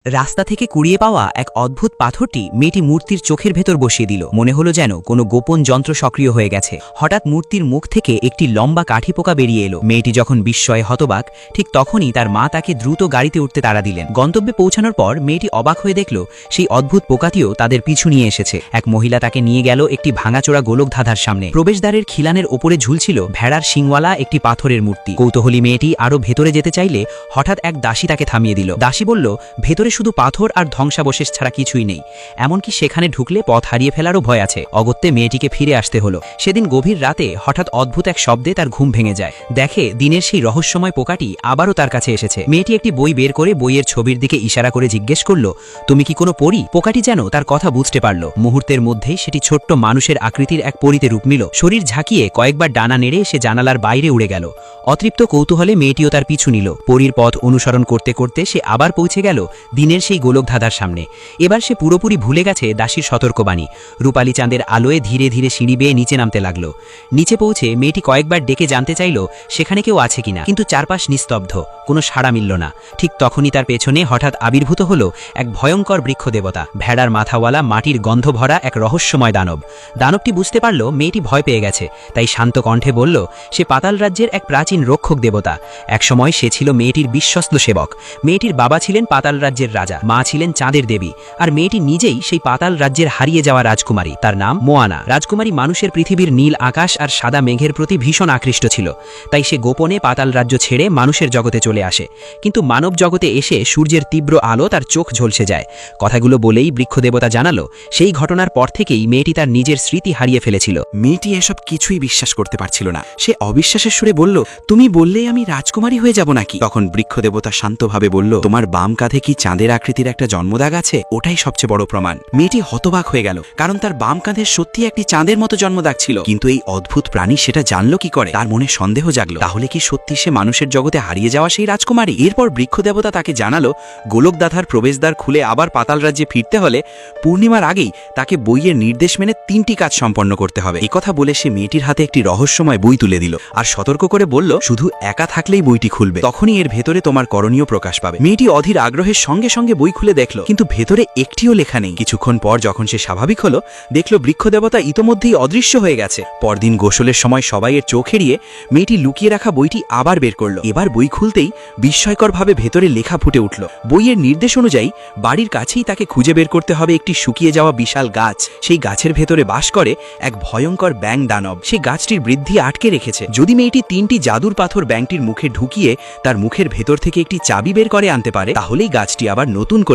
রাস্তা থেকে কুড়িয়ে পাওয়া এক অদ্ভুত পাথরটি মেয়েটি মূর্তির চোখের ভেতর বসিয়ে দিল। মনে হলো যেন কোনো গোপন যন্ত্র সক্রিয় হয়ে গেছে। হঠাৎ মূর্তির মুখ থেকে একটি লম্বা কাঠি পোকা বেরিয়ে এলো। মেয়েটি যখন বিস্ময়ে হতবাক, ঠিক তখনই তার মা তাকে দ্রুত গাড়িতে উঠতে তাড়া দিলেন। গন্তব্যে পৌঁছানোর পর মেয়েটি অবাক হয়ে দেখল সেই অদ্ভুত পোকাটিও তাদের পিছু নিয়ে এসেছে। এক মহিলা তাকে নিয়ে গেল একটি ভাঙাচোরা গোলকধাঁধার সামনে। প্রবেশদ্বারের খিলানের ওপরে ঝুলছিল ভেড়ার শিংওয়ালা একটি পাথরের মূর্তি। কৌতূহলী মেয়েটি আরও ভেতরে যেতে চাইলে হঠাৎ এক দাসী তাকে থামিয়ে দিল। দাসী বলল, ভেতরে শুধু পাথর আর ধ্বংসাবশেষ ছাড়া কিছুই নেই। এমনকি সেখানে ঢুকলে পথ হারিয়ে ফেলারও ভয় আছে। অগত্যে মেয়েটিকে ফিরে আসতে হলো। সেদিন গভীর রাতে হঠাৎ অদ্ভুত এক শব্দে তার ঘুম ভেঙে যায়। দেখে দিনের সেই রহস্যময় পোকাটি আবারও তার কাছে এসেছে। মেয়েটি একটি বই বের করে বইয়ের ছবির দিকে ইশারা করে জিজ্ঞেস করল, তুমি কি কোনো পরী? পোকাটি যেন তার কথা বুঝতে পারল। মুহূর্তের মধ্যেই সেটি ছোট্ট মানুষের আকৃতির এক পরীতে রূপ নিল। শরীর ঝাঁকিয়ে কয়েকবার ডানা নেড়ে সে জানালার বাইরে উড়ে গেল। অতৃপ্ত কৌতূহলে মেয়েটিও তার পিছু নিল। পরীর পথ অনুসরণ করতে করতে সে আবার পৌঁছে গেল দিনের সেই গোলকধাঁধার সামনে। এবার সে পুরোপুরি ভুলে গেছে দাসীর সতর্কবাণী। রূপালী চাঁদের আলোয় ধীরে ধীরে সিঁড়ি বেয়ে নিচে নামতে লাগল। নিচে পৌঁছে মেয়েটি কয়েকবার ডেকে জানতে চাইল সেখানে কেউ আছে কিনা, কিন্তু চারপাশ নিস্তব্ধ, কোনো সাড়া মিলল না। ঠিক তখনই তার পেছনে হঠাৎ আবির্ভূত হলো এক ভয়ঙ্কর বৃক্ষ দেবতা, ভেড়ার মাথাওয়ালা, মাটির গন্ধ ভরা এক রহস্যময় দানব। দানবটি বুঝতে পারল মেয়েটি ভয় পেয়ে গেছে, তাই শান্ত কণ্ঠে বলল সে পাতাল রাজ্যের এক প্রাচীন রক্ষক দেবতা। একসময় সে ছিল মেয়েটির বিশ্বস্ত সেবক। মেয়েটির বাবা ছিলেন পাতাল রাজ্যের রাজা, মা ছিলেন চাঁদের দেবী, আর মেয়েটি নিজেই সেই পাতাল রাজ্যের হারিয়ে যাওয়া রাজকুমারী। তার নাম মোয়ানা। রাজকুমারী মানুষের পৃথিবীর নীল আকাশ আর সাদা মেঘের প্রতি ভীষণ আকৃষ্ট ছিল, তাই সে গোপনে পাতাল রাজ্য ছেড়ে মানুষের জগতে চলে আসে। কিন্তু মানব জগতে এসে সূর্যের তীব্র আলো তার চোখ ঝলসে যায়। কথাগুলো বলেই বৃক্ষদেবতা জানালো সেই ঘটনার পর থেকেই মেয়েটি তার নিজের স্মৃতি হারিয়ে ফেলেছিল। মেয়েটি এসব কিছুই বিশ্বাস করতে পারছিল না। সে অবিশ্বাসের সুরে বলল, তুমি বললেই আমি রাজকুমারী হয়ে যাব নাকি? তখন বৃক্ষদেবতা শান্তভাবে বলল, তোমার বাম কাঁধে কি চাঁদের আকৃতির একটা জন্মদাগ আছে? ওটাই সবচেয়ে বড় প্রমাণ। মেয়েটি হতবাক হয়ে গেল, কারণ তার বাম কাঁধে সত্যি একটি চাঁদের মতো জন্মদাগ ছিল। কিন্তু এই অদ্ভুত প্রাণী সেটা জানলো কি করে? তার মনে সন্দেহ জাগলো, তাহলে কি সত্যি সে মানুষের জগতে হারিয়ে যাওয়া সেই রাজকুমারী? এরপর বৃক্ষদেবতা তাকে জানালো গোলকধাঁধার প্রবেশদ্বার খুলে আবার পাতাল রাজ্যে ফিরতে হলে পূর্ণিমার আগেই তাকে বইয়ের নির্দেশ মেনে 3টি কাজ সম্পন্ন করতে হবে। একথা বলে সে মেয়েটির হাতে একটি রহস্যময় বই তুলে দিল আর সতর্ক করে বলল, শুধু একা থাকলেই বইটি খুলবে, তখনই এর ভেতরে তোমার করণীয় প্রকাশ পাবে। মেয়েটি অধীর আগ্রহের সঙ্গে সঙ্গে বই খুলে দেখল, কিন্তু ভেতরে একটিও লেখা নেই। কিছুক্ষণ পর যখন সে স্বাভাবিক হলো, দেখল বৃক্ষদেবতা ইতোমধ্যেই অদৃশ্য হয়ে গেছে। পরদিন গোসলের সময় সবাইয়ের চোখ এড়িয়ে মেয়েটি লুকিয়ে রাখা বইটি আবার বের করলো। এবার বই খুলতেই বিস্ময়করভাবে ভেতরে লেখা ফুটে উঠল। বইয়ের নির্দেশ অনুযায়ী বাড়ির কাছেই তাকে খুঁজে বের করতে হবে একটি শুকিয়ে যাওয়া বিশাল গাছ। সেই গাছের ভেতরে বাস করে এক ভয়ঙ্কর ব্যাং দানব। সেই গাছটির বৃদ্ধি আটকে রেখেছে। যদি মেয়েটি 3টি জাদুর পাথর ব্যাংকটির মুখে ঢুকিয়ে তার মুখের ভেতর থেকে একটি চাবি বের করে আনতে পারে, তাহলেই গাছটি আবার নতুন করে